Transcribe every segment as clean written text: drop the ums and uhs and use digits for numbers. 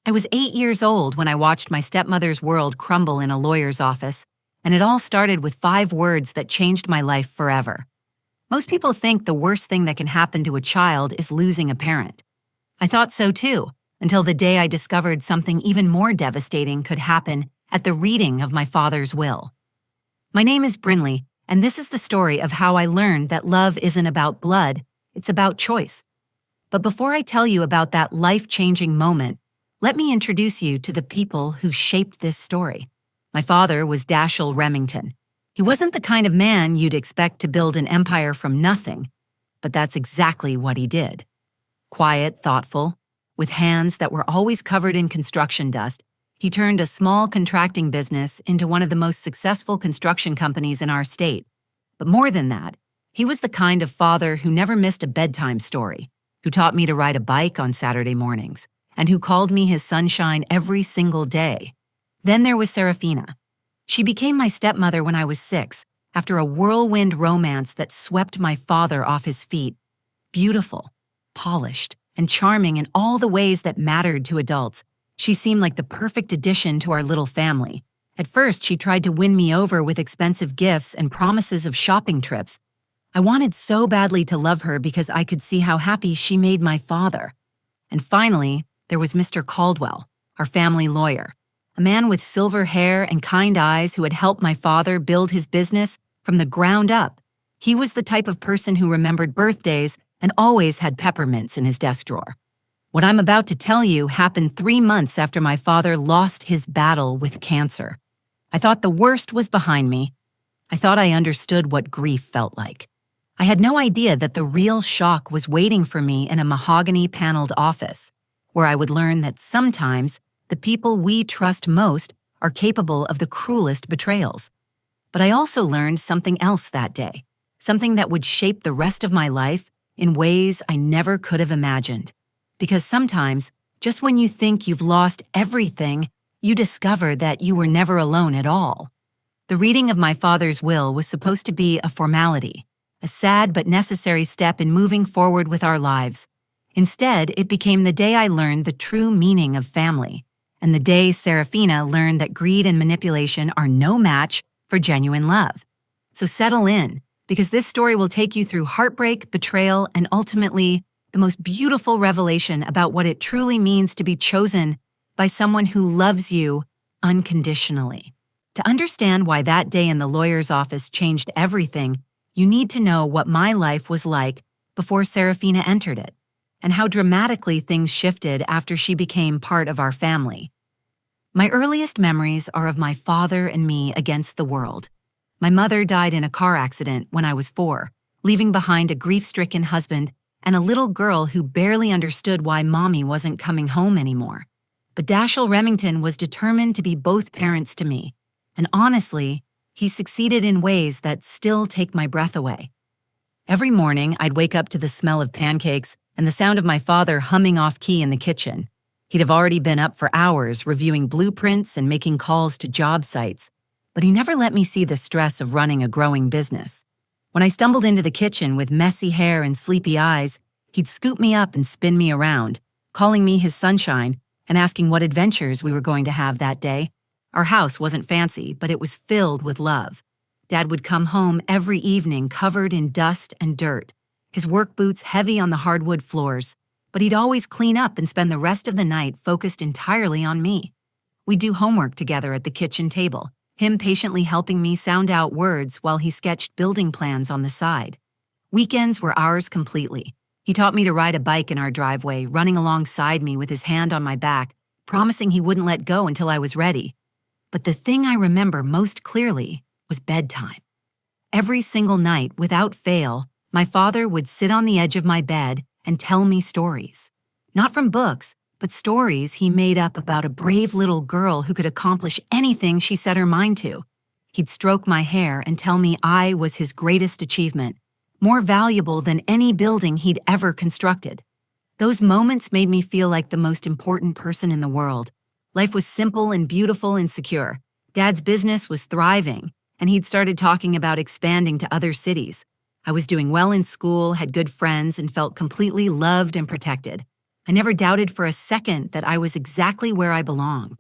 I was 8 years old when I watched my stepmother's world crumble in a lawyer's office, and it all started with 5 words that changed my life forever. Most people think the worst thing that can happen to a child is losing a parent. I thought so too, until the day I discovered something even more devastating could happen at the reading of my father's will. My name is Brinley, and this is the story of how I learned that love isn't about blood, it's about choice. But before I tell you about that life-changing moment, let me introduce you to the people who shaped this story. My father was Dashiell Remington. He wasn't the kind of man you'd expect to build an empire from nothing, but that's exactly what he did. Quiet, thoughtful, with hands that were always covered in construction dust, he turned a small contracting business into one of the most successful construction companies in our state. But more than that, he was the kind of father who never missed a bedtime story, who taught me to ride a bike on Saturday mornings, and who called me his sunshine every single day. Then there was Serafina. She became my stepmother when I was 6, after a whirlwind romance that swept my father off his feet. Beautiful, polished, and charming in all the ways that mattered to adults, she seemed like the perfect addition to our little family. At first, she tried to win me over with expensive gifts and promises of shopping trips. I wanted so badly to love her because I could see how happy she made my father. And finally, there was Mr. Caldwell, our family lawyer, a man with silver hair and kind eyes who had helped my father build his business from the ground up. He was the type of person who remembered birthdays and always had peppermints in his desk drawer. What I'm about to tell you happened 3 months after my father lost his battle with cancer. I thought the worst was behind me. I thought I understood what grief felt like. I had no idea that the real shock was waiting for me in a mahogany-paneled office, where I would learn that sometimes the people we trust most are capable of the cruelest betrayals. But I also learned something else that day, something that would shape the rest of my life in ways I never could have imagined. Because sometimes, just when you think you've lost everything, you discover that you were never alone at all. The reading of my father's will was supposed to be a formality, a sad but necessary step in moving forward with our lives. Instead, it became the day I learned the true meaning of family, and the day Serafina learned that greed and manipulation are no match for genuine love. So settle in, because this story will take you through heartbreak, betrayal, and ultimately, the most beautiful revelation about what it truly means to be chosen by someone who loves you unconditionally. To understand why that day in the lawyer's office changed everything, you need to know what my life was like before Serafina entered it, and how dramatically things shifted after she became part of our family. My earliest memories are of my father and me against the world. My mother died in a car accident when I was 4, leaving behind a grief-stricken husband and a little girl who barely understood why mommy wasn't coming home anymore. But Dashiell Remington was determined to be both parents to me, and honestly, he succeeded in ways that still take my breath away. Every morning, I'd wake up to the smell of pancakes and the sound of my father humming off-key in the kitchen. He'd have already been up for hours reviewing blueprints and making calls to job sites, but he never let me see the stress of running a growing business. When I stumbled into the kitchen with messy hair and sleepy eyes, he'd scoop me up and spin me around, calling me his sunshine and asking what adventures we were going to have that day. Our house wasn't fancy, but it was filled with love. Dad would come home every evening covered in dust and dirt, his work boots heavy on the hardwood floors, but he'd always clean up and spend the rest of the night focused entirely on me. We'd do homework together at the kitchen table, him patiently helping me sound out words while he sketched building plans on the side. Weekends were ours completely. He taught me to ride a bike in our driveway, running alongside me with his hand on my back, promising he wouldn't let go until I was ready. But the thing I remember most clearly was bedtime. Every single night, without fail, my father would sit on the edge of my bed and tell me stories. Not from books, but stories he made up about a brave little girl who could accomplish anything she set her mind to. He'd stroke my hair and tell me I was his greatest achievement, more valuable than any building he'd ever constructed. Those moments made me feel like the most important person in the world. Life was simple and beautiful and secure. Dad's business was thriving, and he'd started talking about expanding to other cities. I was doing well in school, had good friends, and felt completely loved and protected. I never doubted for a second that I was exactly where I belonged.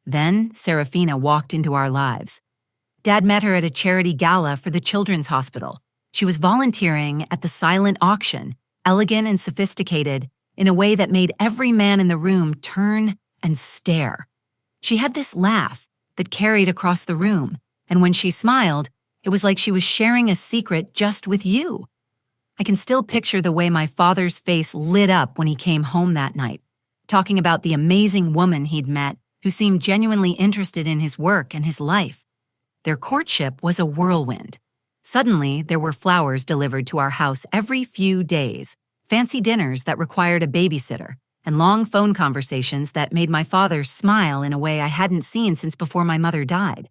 Then, Serafina walked into our lives. Dad met her at a charity gala for the Children's Hospital. She was volunteering at the silent auction, elegant and sophisticated, in a way that made every man in the room turn and stare. She had this laugh that carried across the room, and when she smiled, it was like she was sharing a secret just with you. I can still picture the way my father's face lit up when he came home that night, talking about the amazing woman he'd met who seemed genuinely interested in his work and his life. Their courtship was a whirlwind. Suddenly, there were flowers delivered to our house every few days, fancy dinners that required a babysitter, and long phone conversations that made my father smile in a way I hadn't seen since before my mother died.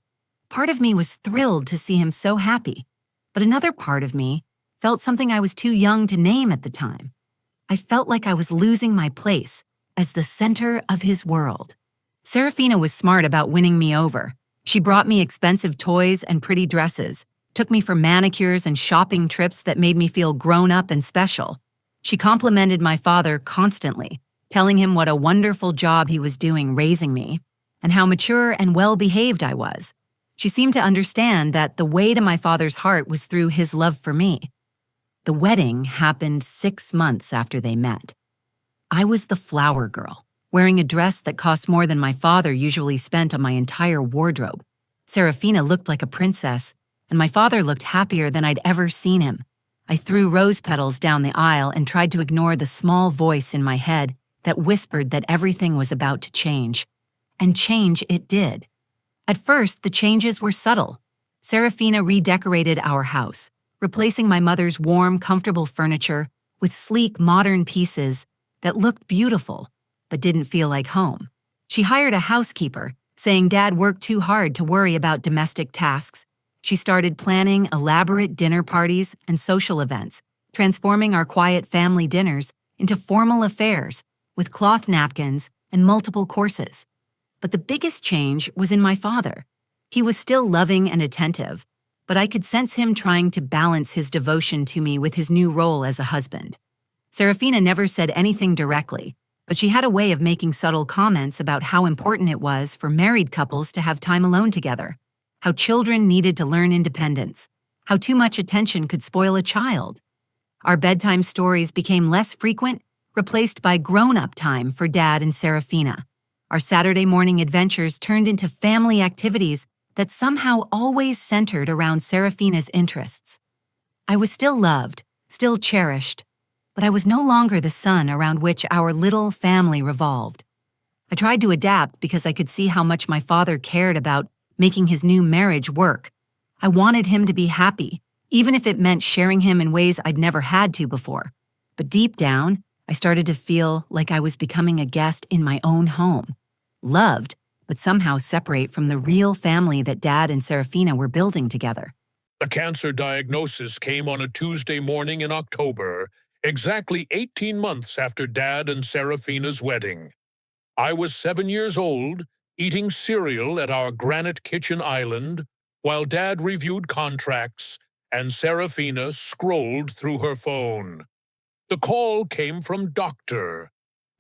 Part of me was thrilled to see him so happy, but another part of me felt something I was too young to name at the time. I felt like I was losing my place as the center of his world. Serafina was smart about winning me over. She brought me expensive toys and pretty dresses, took me for manicures and shopping trips that made me feel grown up and special. She complimented my father constantly, telling him what a wonderful job he was doing raising me, and how mature and well-behaved I was. She seemed to understand that the way to my father's heart was through his love for me. The wedding happened 6 months after they met. I was the flower girl, wearing a dress that cost more than my father usually spent on my entire wardrobe. Serafina looked like a princess, and my father looked happier than I'd ever seen him. I threw rose petals down the aisle and tried to ignore the small voice in my head that whispered that everything was about to change. And change it did. At first, the changes were subtle. Serafina redecorated our house, replacing my mother's warm, comfortable furniture with sleek, modern pieces that looked beautiful but didn't feel like home. She hired a housekeeper, saying Dad worked too hard to worry about domestic tasks. She started planning elaborate dinner parties and social events, transforming our quiet family dinners into formal affairs with cloth napkins and multiple courses. But the biggest change was in my father. He was still loving and attentive, but I could sense him trying to balance his devotion to me with his new role as a husband. Serafina never said anything directly, but she had a way of making subtle comments about how important it was for married couples to have time alone together, how children needed to learn independence, how too much attention could spoil a child. Our bedtime stories became less frequent, replaced by grown-up time for Dad and Serafina. Our Saturday morning adventures turned into family activities that somehow always centered around Serafina's interests. I was still loved, still cherished, but I was no longer the sun around which our little family revolved. I tried to adapt because I could see how much my father cared about making his new marriage work. I wanted him to be happy, even if it meant sharing him in ways I'd never had to before. But deep down, I started to feel like I was becoming a guest in my own home. Loved, but somehow separate from the real family that Dad and Serafina were building together. The cancer diagnosis came on a Tuesday morning in October, exactly 18 months after Dad and Serafina's wedding. I was 7 years old, eating cereal at our granite kitchen island, while Dad reviewed contracts and Serafina scrolled through her phone. The call came from Dr.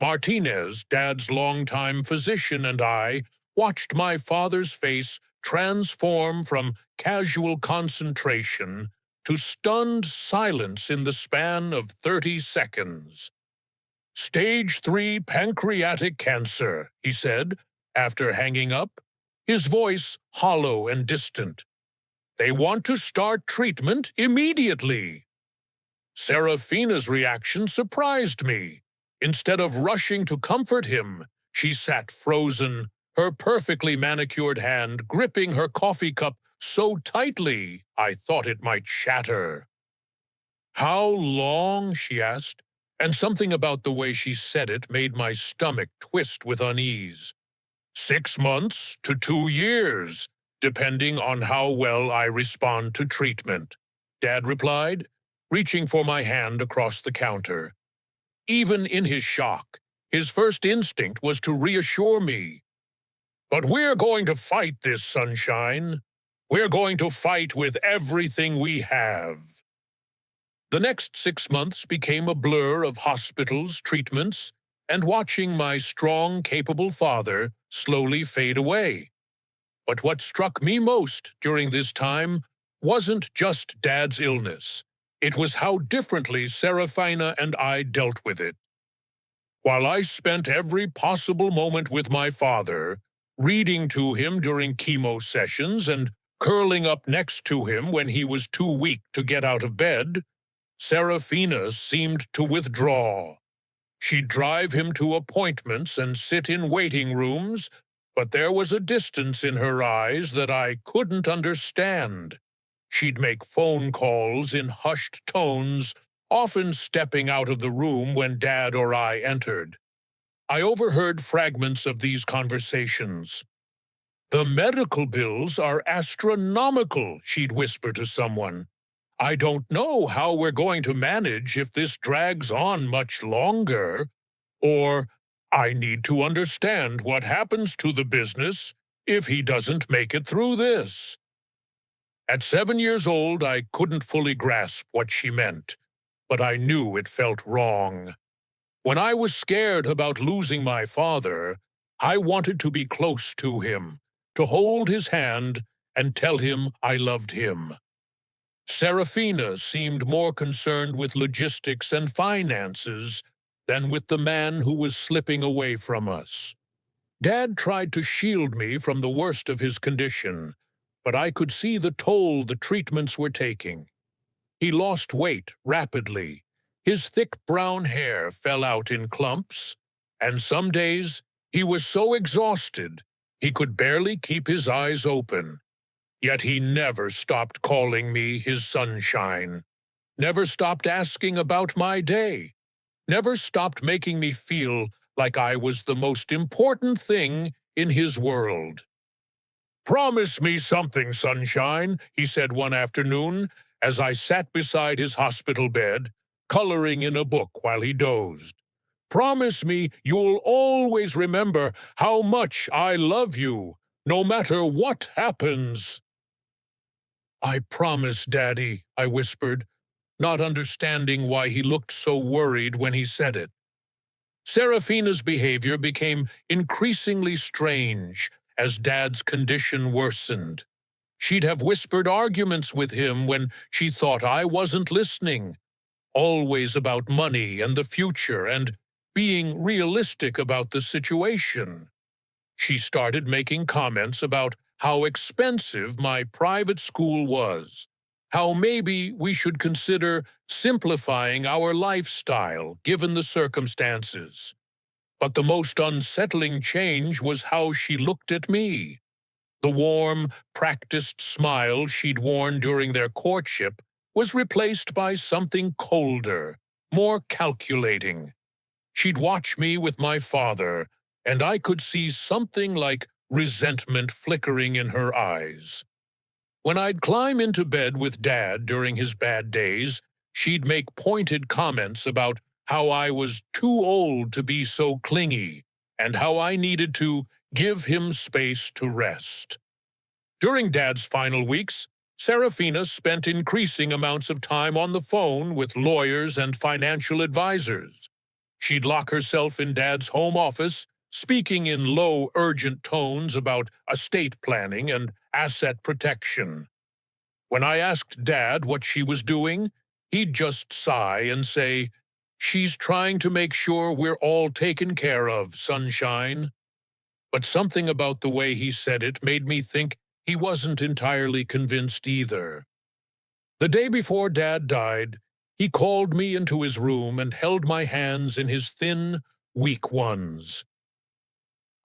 Martinez, Dad's longtime physician, and I watched my father's face transform from casual concentration to stunned silence in the span of 30 seconds. "Stage 3 pancreatic cancer," he said, after hanging up, his voice hollow and distant. "They want to start treatment immediately." Serafina's reaction surprised me. Instead of rushing to comfort him, she sat frozen, her perfectly manicured hand gripping her coffee cup so tightly I thought it might shatter. "How long?" she asked, and something about the way she said it made my stomach twist with unease. "6 months to 2 years, depending on how well I respond to treatment," Dad replied, reaching for my hand across the counter. Even in his shock, his first instinct was to reassure me. "But we're going to fight this, sunshine. We're going to fight with everything we have." The next 6 months became a blur of hospitals, treatments, and watching my strong, capable father slowly fade away. But what struck me most during this time wasn't just Dad's illness. It was how differently Serafina and I dealt with it. While I spent every possible moment with my father, reading to him during chemo sessions and curling up next to him when he was too weak to get out of bed, Serafina seemed to withdraw. She'd drive him to appointments and sit in waiting rooms, but there was a distance in her eyes that I couldn't understand. She'd make phone calls in hushed tones, often stepping out of the room when Dad or I entered. I overheard fragments of these conversations. "The medical bills are astronomical," she'd whisper to someone. "I don't know how we're going to manage if this drags on much longer." Or, "I need to understand what happens to the business if he doesn't make it through this." At 7 years old, I couldn't fully grasp what she meant, but I knew it felt wrong. When I was scared about losing my father, I wanted to be close to him, to hold his hand and tell him I loved him. Serafina seemed more concerned with logistics and finances than with the man who was slipping away from us. Dad tried to shield me from the worst of his condition, but I could see the toll the treatments were taking. He lost weight rapidly. His thick brown hair fell out in clumps, and some days he was so exhausted he could barely keep his eyes open. Yet he never stopped calling me his sunshine, never stopped asking about my day, never stopped making me feel like I was the most important thing in his world. "Promise me something, sunshine," he said one afternoon as I sat beside his hospital bed, coloring in a book while he dozed. "Promise me you'll always remember how much I love you, no matter what happens." "I promise, Daddy," I whispered, not understanding why he looked so worried when he said it. Serafina's behavior became increasingly strange as Dad's condition worsened. She'd have whispered arguments with him when she thought I wasn't listening, always about money and the future and being realistic about the situation. She started making comments about how expensive my private school was, how maybe we should consider simplifying our lifestyle given the circumstances. But the most unsettling change was how she looked at me. The warm, practiced smile she'd worn during their courtship was replaced by something colder, more calculating. She'd watch me with my father, and I could see something like resentment flickering in her eyes. When I'd climb into bed with Dad during his bad days, she'd make pointed comments about how I was too old to be so clingy and how I needed to give him space to rest. During Dad's final weeks, Serafina spent increasing amounts of time on the phone with lawyers and financial advisors. She'd lock herself in Dad's home office, speaking in low, urgent tones about estate planning and asset protection. When I asked Dad what she was doing, he'd just sigh and say, "She's trying to make sure we're all taken care of, sunshine." But something about the way he said it made me think he wasn't entirely convinced either. The day before Dad died, he called me into his room and held my hands in his thin, weak ones.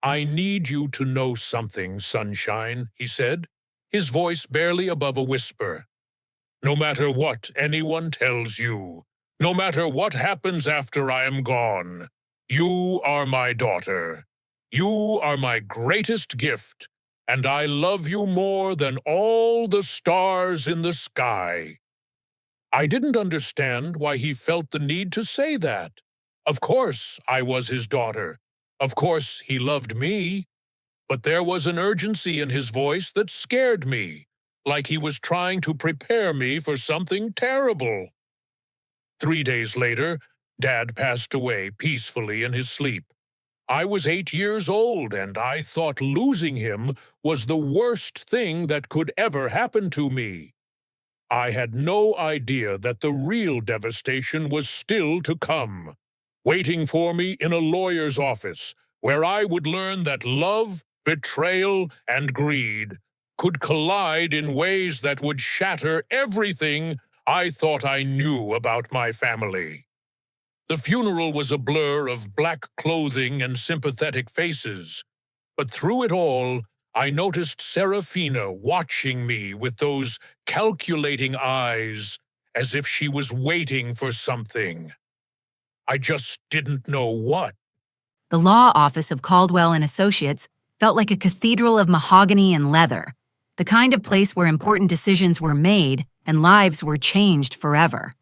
"I need you to know something, sunshine," he said, his voice barely above a whisper. "No matter what anyone tells you, no matter what happens after I am gone, you are my daughter. You are my greatest gift, and I love you more than all the stars in the sky." I didn't understand why he felt the need to say that. Of course I was his daughter. Of course he loved me. But there was an urgency in his voice that scared me, like he was trying to prepare me for something terrible. 3 days later, Dad passed away peacefully in his sleep. I was 8 years old, and I thought losing him was the worst thing that could ever happen to me. I had no idea that the real devastation was still to come, waiting for me in a lawyer's office, where I would learn that love, betrayal, and greed could collide in ways that would shatter everything I thought I knew about my family. The funeral was a blur of black clothing and sympathetic faces, but through it all, I noticed Serafina watching me with those calculating eyes, as if she was waiting for something. I just didn't know what. The law office of Caldwell and Associates felt like a cathedral of mahogany and leather, the kind of place where important decisions were made and lives were changed forever.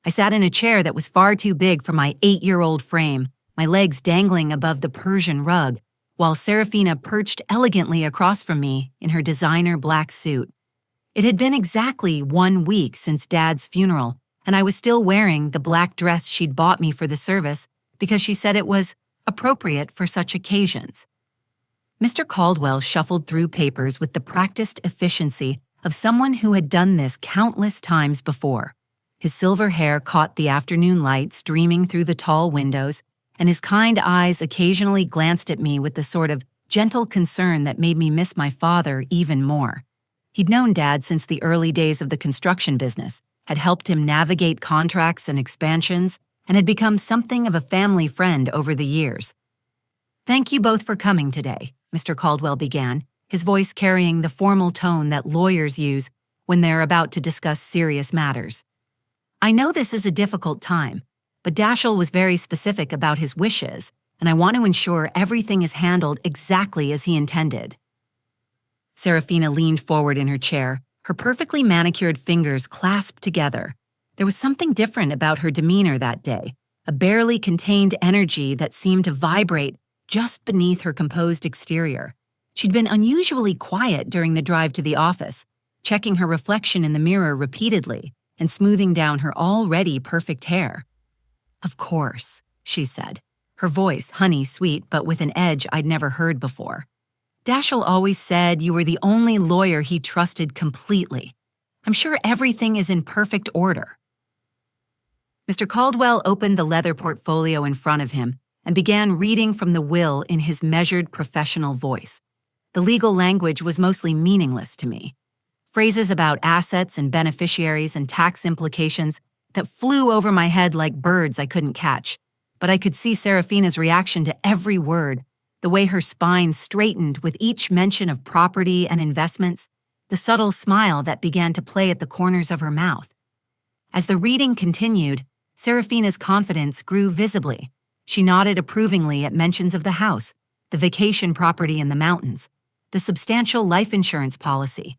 I sat in a chair that was far too big for my 8-year-old frame, my legs dangling above the Persian rug, while Serafina perched elegantly across from me in her designer black suit. It had been exactly 1 week since Dad's funeral, and I was still wearing the black dress she'd bought me for the service because she said it was appropriate for such occasions. Mr. Caldwell shuffled through papers with the practiced efficiency of someone who had done this countless times before. His silver hair caught the afternoon light streaming through the tall windows, and his kind eyes occasionally glanced at me with the sort of gentle concern that made me miss my father even more. He'd known Dad since the early days of the construction business, had helped him navigate contracts and expansions, and had become something of a family friend over the years. "Thank you both for coming today," Mr. Caldwell began, his voice carrying the formal tone that lawyers use when they're about to discuss serious matters. "I know this is a difficult time, but Dashiell was very specific about his wishes, and I want to ensure everything is handled exactly as he intended." Serafina leaned forward in her chair, her perfectly manicured fingers clasped together. There was something different about her demeanor that day, a barely contained energy that seemed to vibrate just beneath her composed exterior. She'd been unusually quiet during the drive to the office, checking her reflection in the mirror repeatedly and smoothing down her already perfect hair. "Of course," she said, her voice honey-sweet but with an edge I'd never heard before. "Dashiell always said you were the only lawyer he trusted completely. I'm sure everything is in perfect order." Mr. Caldwell opened the leather portfolio in front of him and began reading from the will in his measured professional voice. The legal language was mostly meaningless to me. Phrases about assets and beneficiaries and tax implications that flew over my head like birds I couldn't catch, but I could see Serafina's reaction to every word, the way her spine straightened with each mention of property and investments, the subtle smile that began to play at the corners of her mouth. As the reading continued, Serafina's confidence grew visibly. She nodded approvingly at mentions of the house, the vacation property in the mountains, the substantial life insurance policy.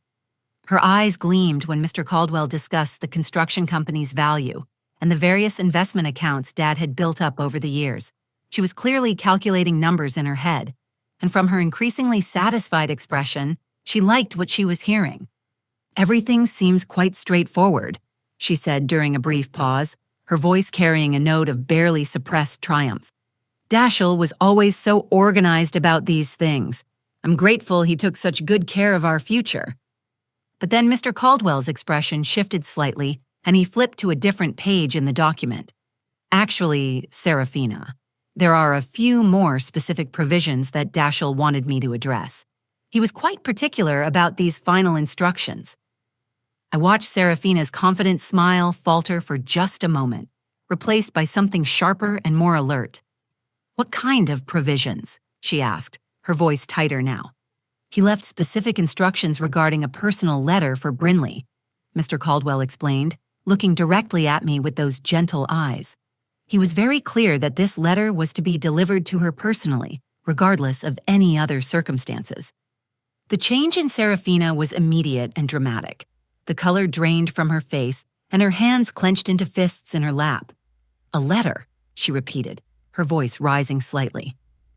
Her eyes gleamed when Mr. Caldwell discussed the construction company's value and the various investment accounts Dad had built up over the years. She was clearly calculating numbers in her head, and from her increasingly satisfied expression, she liked what she was hearing. "Everything seems quite straightforward," she said during a brief pause, her voice carrying a note of barely suppressed triumph. "Dashiell was always so organized about these things. I'm grateful he took such good care of our future." But then Mr. Caldwell's expression shifted slightly, and he flipped to a different page in the document. "Actually, Serafina, there are a few more specific provisions that Dashiell wanted me to address. He was quite particular about these final instructions." I watched Serafina's confident smile falter for just a moment, replaced by something sharper and more alert. "What kind of provisions?" she asked, her voice tighter now. "He left specific instructions regarding a personal letter for Brinley," Mr. Caldwell explained, looking directly at me with those gentle eyes. "He was very clear that this letter was to be delivered to her personally, regardless of any other circumstances." The change in Serafina was immediate and dramatic. The color drained from her face, and her hands clenched into fists in her lap. "A letter," she repeated, her voice rising slightly.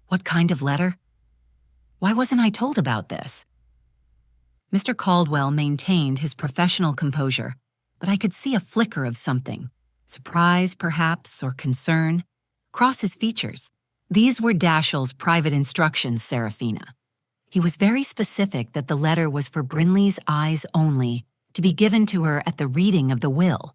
"What kind of letter? Why wasn't I told about this?" Mr. Caldwell maintained his professional composure, but I could see a flicker of something Surprise, perhaps, or concern, cross his features. These were Dashiell's private instructions, Serafina. He was very specific that the letter was for Brinley's eyes only, to be given to her at the reading of the will.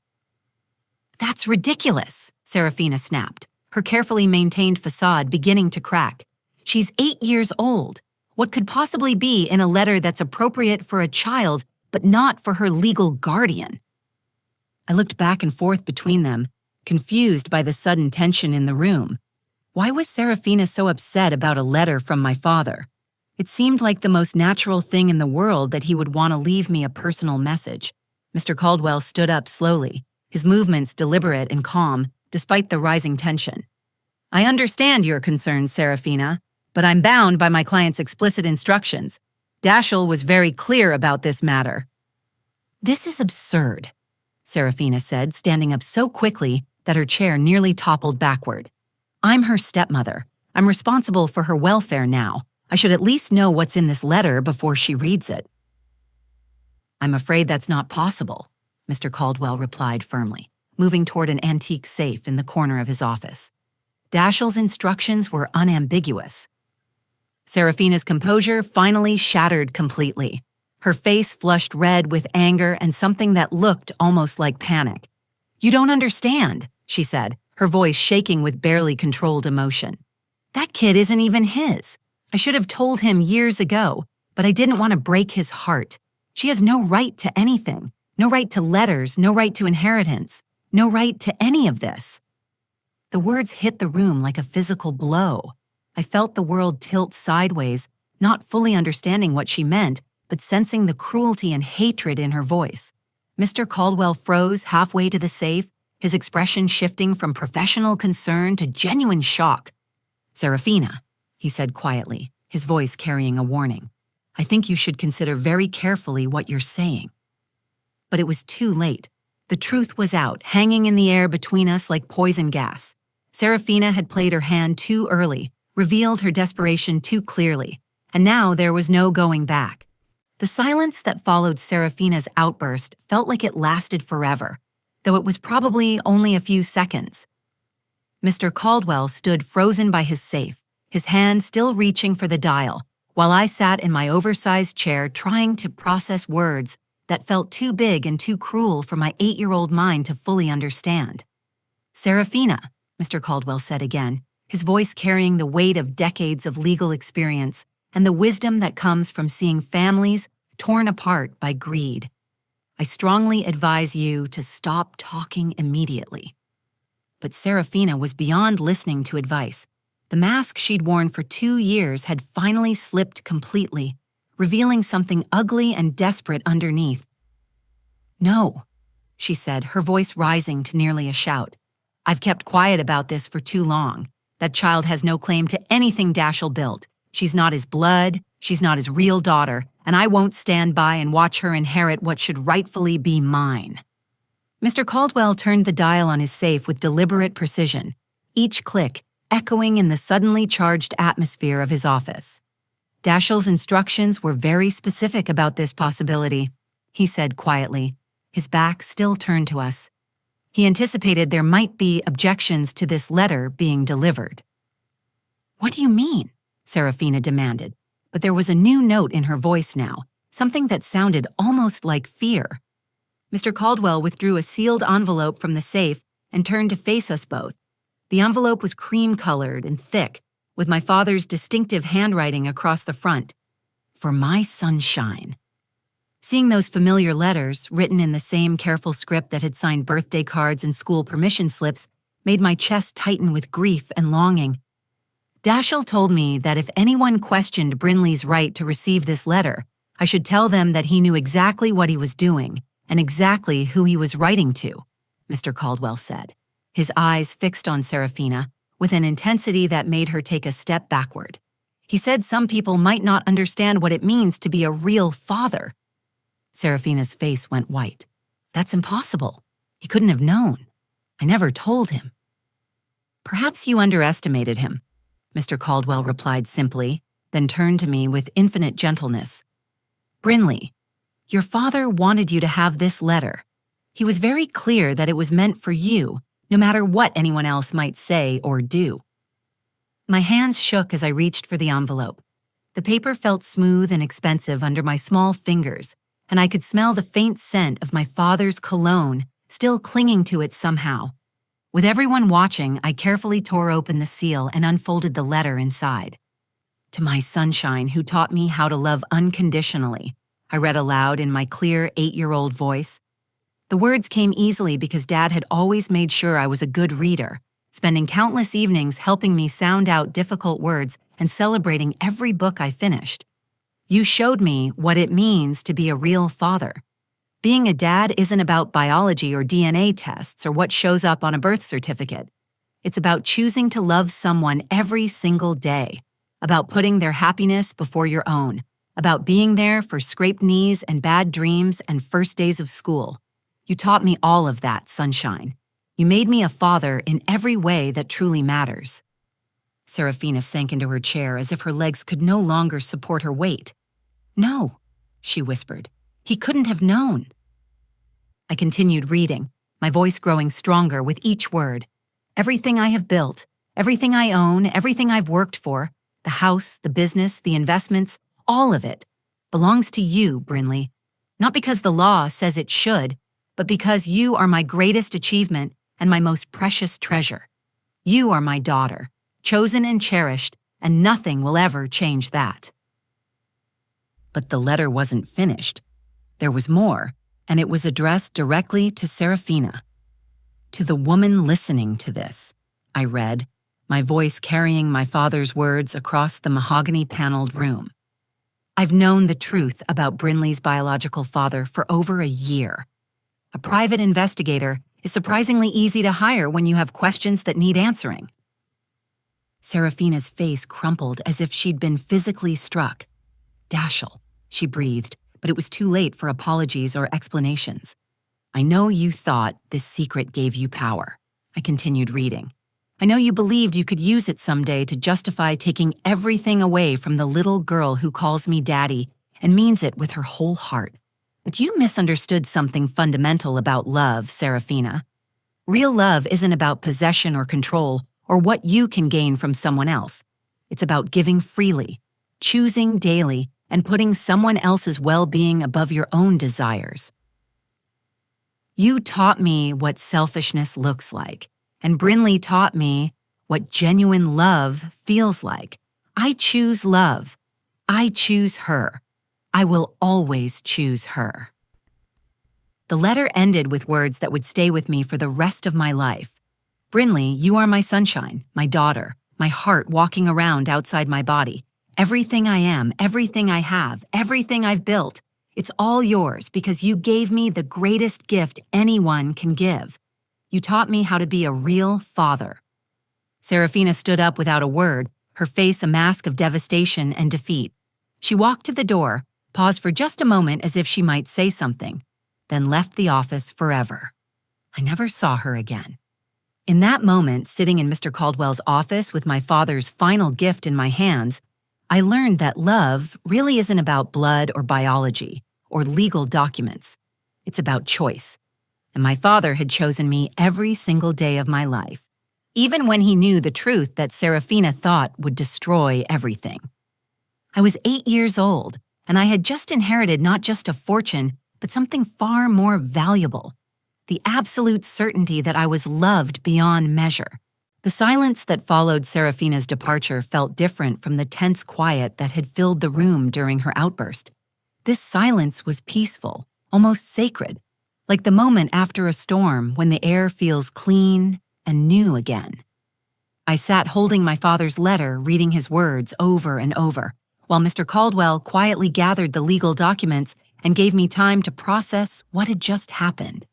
That's ridiculous, Serafina snapped, her carefully maintained facade beginning to crack. She's 8 years old. What could possibly be in a letter that's appropriate for a child, but not for her legal guardian? I looked back and forth between them, confused by the sudden tension in the room. Why was Serafina so upset about a letter from my father? It seemed like the most natural thing in the world that he would want to leave me a personal message. Mr. Caldwell stood up slowly, his movements deliberate and calm, despite the rising tension. I understand your concerns, Serafina, but I'm bound by my client's explicit instructions. Dashiell was very clear about this matter. This is absurd, Serafina said, standing up so quickly that her chair nearly toppled backward. I'm her stepmother. I'm responsible for her welfare now. I should at least know what's in this letter before she reads it. I'm afraid that's not possible, Mr. Caldwell replied firmly, moving toward an antique safe in the corner of his office. Dashiell's instructions were unambiguous. Serafina's composure finally shattered completely. Her face flushed red with anger and something that looked almost like panic. You don't understand, she said, her voice shaking with barely controlled emotion. That kid isn't even his. I should have told him years ago, but I didn't want to break his heart. She has no right to anything, no right to letters, no right to inheritance, no right to any of this. The words hit the room like a physical blow. I felt the world tilt sideways, not fully understanding what she meant, but sensing the cruelty and hatred in her voice. Mr. Caldwell froze halfway to the safe, his expression shifting from professional concern to genuine shock. Serafina, he said quietly, his voice carrying a warning. I think you should consider very carefully what you're saying. But it was too late. The truth was out, hanging in the air between us like poison gas. Serafina had played her hand too early, revealed her desperation too clearly, and now there was no going back. The silence that followed Serafina's outburst felt like it lasted forever, though it was probably only a few seconds. Mr. Caldwell stood frozen by his safe, his hand still reaching for the dial, while I sat in my oversized chair trying to process words that felt too big and too cruel for my 8-year-old mind to fully understand. Serafina, Mr. Caldwell said again, his voice carrying the weight of decades of legal experience and the wisdom that comes from seeing families torn apart by greed. I strongly advise you to stop talking immediately. But Serafina was beyond listening to advice. The mask she'd worn for 2 years had finally slipped completely, revealing something ugly and desperate underneath. No, she said, her voice rising to nearly a shout. I've kept quiet about this for too long. That child has no claim to anything Dashiell built. She's not his blood, she's not his real daughter, and I won't stand by and watch her inherit what should rightfully be mine. Mr. Caldwell turned the dial on his safe with deliberate precision, each click echoing in the suddenly charged atmosphere of his office. Dashiell's instructions were very specific about this possibility, he said quietly, his back still turned to us. He anticipated there might be objections to this letter being delivered. What do you mean? Serafina demanded, but there was a new note in her voice now, something that sounded almost like fear. Mr. Caldwell withdrew a sealed envelope from the safe and turned to face us both. The envelope was cream-colored and thick, with my father's distinctive handwriting across the front. For my sunshine. Seeing those familiar letters, written in the same careful script that had signed birthday cards and school permission slips, made my chest tighten with grief and longing. Dashiell told me that if anyone questioned Brinley's right to receive this letter, I should tell them that he knew exactly what he was doing and exactly who he was writing to, Mr. Caldwell said, his eyes fixed on Serafina with an intensity that made her take a step backward. He said some people might not understand what it means to be a real father. Serafina's face went white. That's impossible. He couldn't have known. I never told him. Perhaps you underestimated him, Mr. Caldwell replied simply, then turned to me with infinite gentleness. Brinley, your father wanted you to have this letter. He was very clear that it was meant for you, no matter what anyone else might say or do. My hands shook as I reached for the envelope. The paper felt smooth and expensive under my small fingers, and I could smell the faint scent of my father's cologne still clinging to it somehow. With everyone watching, I carefully tore open the seal and unfolded the letter inside. To my sunshine, who taught me how to love unconditionally, I read aloud in my clear 8-year-old voice. The words came easily because Dad had always made sure I was a good reader, spending countless evenings helping me sound out difficult words and celebrating every book I finished. You showed me what it means to be a real father. Being a dad isn't about biology or DNA tests or what shows up on a birth certificate. It's about choosing to love someone every single day, about putting their happiness before your own, about being there for scraped knees and bad dreams and first days of school. You taught me all of that, sunshine. You made me a father in every way that truly matters. Serafina sank into her chair as if her legs could no longer support her weight. No, she whispered. He couldn't have known. I continued reading, my voice growing stronger with each word. Everything I have built, everything I own, everything I've worked for, the house, the business, the investments, all of it, belongs to you, Brinley. Not because the law says it should, but because you are my greatest achievement and my most precious treasure. You are my daughter, chosen and cherished, and nothing will ever change that. But the letter wasn't finished. There was more, and it was addressed directly to Serafina. To the woman listening to this, I read, my voice carrying my father's words across the mahogany-paneled room. I've known the truth about Brinley's biological father for over a year. A private investigator is surprisingly easy to hire when you have questions that need answering. Serafina's face crumpled as if she'd been physically struck. Dashel, she breathed, but it was too late for apologies or explanations. I know you thought this secret gave you power. I continued reading. I know you believed you could use it someday to justify taking everything away from the little girl who calls me daddy and means it with her whole heart. But you misunderstood something fundamental about love, Serafina. Real love isn't about possession or control or what you can gain from someone else. It's about giving freely, choosing daily, and putting someone else's well-being above your own desires. You taught me what selfishness looks like, and Brinley taught me what genuine love feels like. I choose love. I choose her. I will always choose her. The letter ended with words that would stay with me for the rest of my life. Brinley, you are my sunshine, my daughter, my heart walking around outside my body. Everything I am, everything I have, everything I've built, it's all yours because you gave me the greatest gift anyone can give. You taught me how to be a real father. Serafina stood up without a word, her face a mask of devastation and defeat. She walked to the door, paused for just a moment as if she might say something, then left the office forever. I never saw her again. In that moment, sitting in Mr. Caldwell's office with my father's final gift in my hands, I learned that love really isn't about blood or biology or legal documents. It's about choice. And my father had chosen me every single day of my life, even when he knew the truth that Serafina thought would destroy everything. I was 8 years old, and I had just inherited not just a fortune, but something far more valuable, the absolute certainty that I was loved beyond measure. The silence that followed Serafina's departure felt different from the tense quiet that had filled the room during her outburst. This silence was peaceful, almost sacred, like the moment after a storm when the air feels clean and new again. I sat holding my father's letter, reading his words over and over, while Mr. Caldwell quietly gathered the legal documents and gave me time to process what had just happened.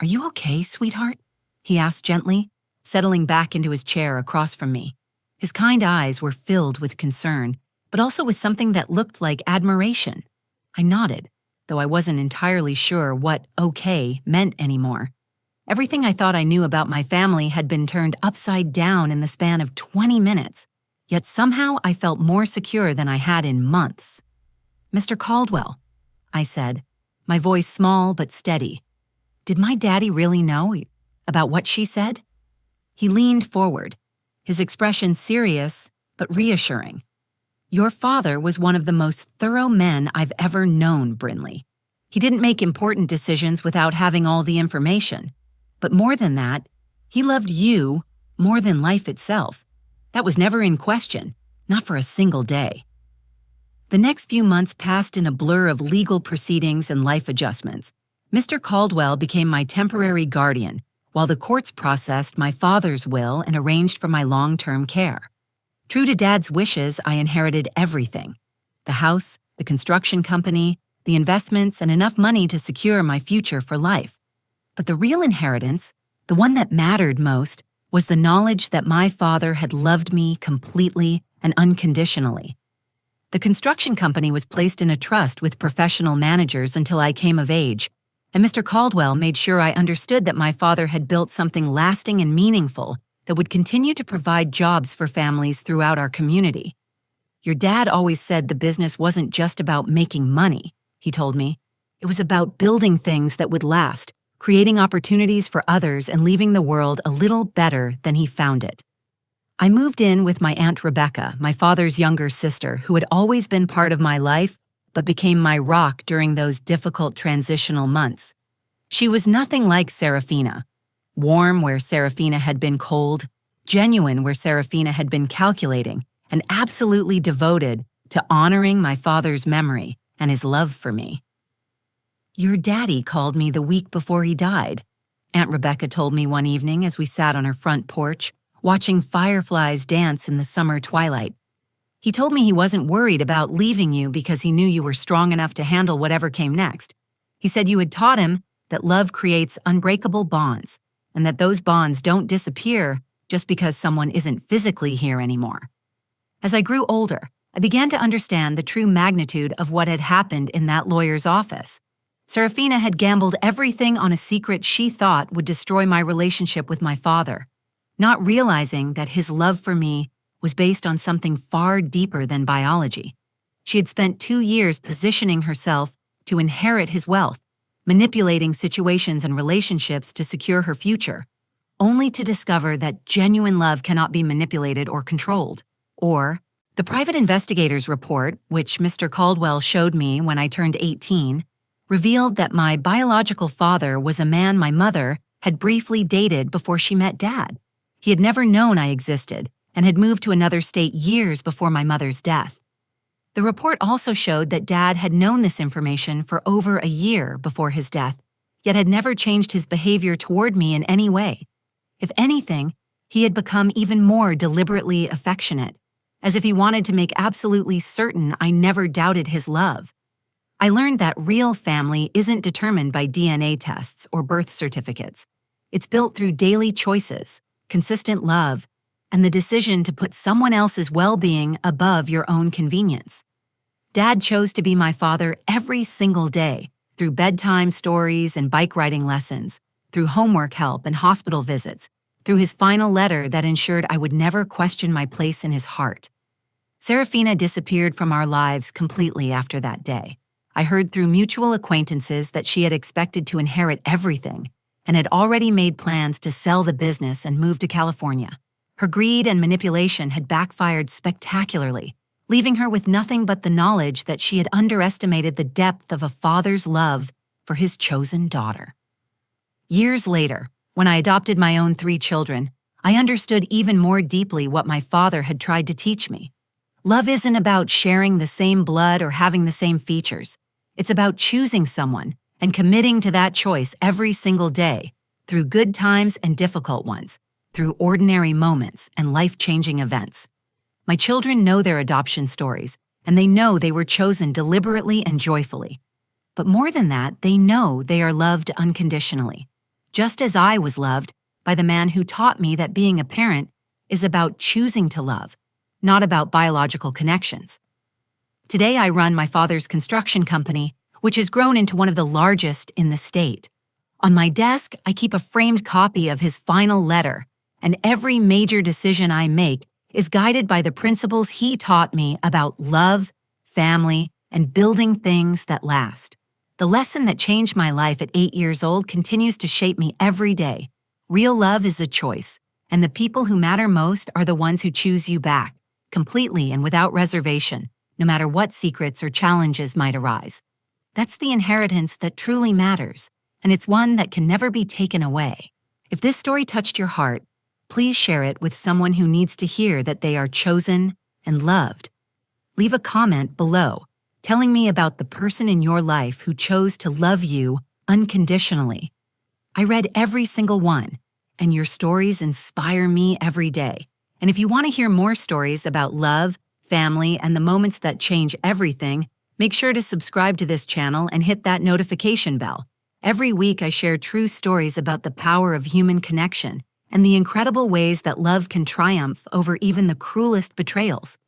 "Are you okay, sweetheart?" he asked gently, settling back into his chair across from me. His kind eyes were filled with concern, but also with something that looked like admiration. I nodded, though I wasn't entirely sure what okay meant anymore. Everything I thought I knew about my family had been turned upside down in the span of 20 minutes, yet somehow I felt more secure than I had in months. "Mr. Caldwell," I said, my voice small but steady. "Did my daddy really know about what she said? He leaned forward, his expression serious but reassuring. Your father was one of the most thorough men I've ever known, Brinley. He didn't make important decisions without having all the information. But more than that, he loved you more than life itself. That was never in question, not for a single day. The next few months passed in a blur of legal proceedings and life adjustments. Mr. Caldwell became my temporary guardian, while the courts processed my father's will and arranged for my long-term care. True to Dad's wishes, I inherited everything: the house, the construction company, the investments, and enough money to secure my future for life. But the real inheritance, the one that mattered most, was the knowledge that my father had loved me completely and unconditionally. The construction company was placed in a trust with professional managers until I came of age, and Mr. Caldwell made sure I understood that my father had built something lasting and meaningful that would continue to provide jobs for families throughout our community. Your dad always said the business wasn't just about making money, he told me. It was about building things that would last, creating opportunities for others and leaving the world a little better than he found it. I moved in with my Aunt Rebecca, my father's younger sister, who had always been part of my life, but became my rock during those difficult transitional months. She was nothing like Serafina. Warm where Serafina had been cold, genuine where Serafina had been calculating, and absolutely devoted to honoring my father's memory and his love for me. Your daddy called me the week before he died, Aunt Rebecca told me one evening as we sat on her front porch, watching fireflies dance in the summer twilight. He told me he wasn't worried about leaving you because he knew you were strong enough to handle whatever came next. He said you had taught him that love creates unbreakable bonds, and that those bonds don't disappear just because someone isn't physically here anymore. As I grew older, I began to understand the true magnitude of what had happened in that lawyer's office. Serafina had gambled everything on a secret she thought would destroy my relationship with my father, not realizing that his love for me was based on something far deeper than biology. She had spent 2 years positioning herself to inherit his wealth, manipulating situations and relationships to secure her future, only to discover that genuine love cannot be manipulated or controlled. Or, the private investigator's report, which Mr. Caldwell showed me when I turned 18, revealed that my biological father was a man my mother had briefly dated before she met Dad. He had never known I existed and had moved to another state years before my mother's death. The report also showed that Dad had known this information for over a year before his death, yet had never changed his behavior toward me in any way. If anything, he had become even more deliberately affectionate, as if he wanted to make absolutely certain I never doubted his love. I learned that real family isn't determined by DNA tests or birth certificates. It's built through daily choices, consistent love, and the decision to put someone else's well-being above your own convenience. Dad chose to be my father every single day, through bedtime stories and bike riding lessons, through homework help and hospital visits, through his final letter that ensured I would never question my place in his heart. Serafina disappeared from our lives completely after that day. I heard through mutual acquaintances that she had expected to inherit everything and had already made plans to sell the business and move to California. Her greed and manipulation had backfired spectacularly, leaving her with nothing but the knowledge that she had underestimated the depth of a father's love for his chosen daughter. Years later, when I adopted my own 3 children, I understood even more deeply what my father had tried to teach me. Love isn't about sharing the same blood or having the same features. It's about choosing someone and committing to that choice every single day, through good times and difficult ones, through ordinary moments and life-changing events. My children know their adoption stories, and they know they were chosen deliberately and joyfully. But more than that, they know they are loved unconditionally, just as I was loved by the man who taught me that being a parent is about choosing to love, not about biological connections. Today, I run my father's construction company, which has grown into one of the largest in the state. On my desk, I keep a framed copy of his final letter, and every major decision I make is guided by the principles he taught me about love, family, and building things that last. The lesson that changed my life at 8 years old continues to shape me every day. Real love is a choice, and the people who matter most are the ones who choose you back, completely and without reservation, no matter what secrets or challenges might arise. That's the inheritance that truly matters, and it's one that can never be taken away. If this story touched your heart, please share it with someone who needs to hear that they are chosen and loved. Leave a comment below, telling me about the person in your life who chose to love you unconditionally. I read every single one, and your stories inspire me every day. And if you want to hear more stories about love, family, and the moments that change everything, make sure to subscribe to this channel and hit that notification bell. Every week I share true stories about the power of human connection and the incredible ways that love can triumph over even the cruelest betrayals.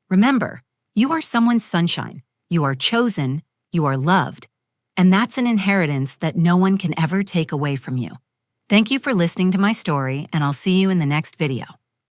Remember, you are someone's sunshine, you are chosen, you are loved, and that's an inheritance that no one can ever take away from you. Thank you for listening to my story, and I'll see you in the next video.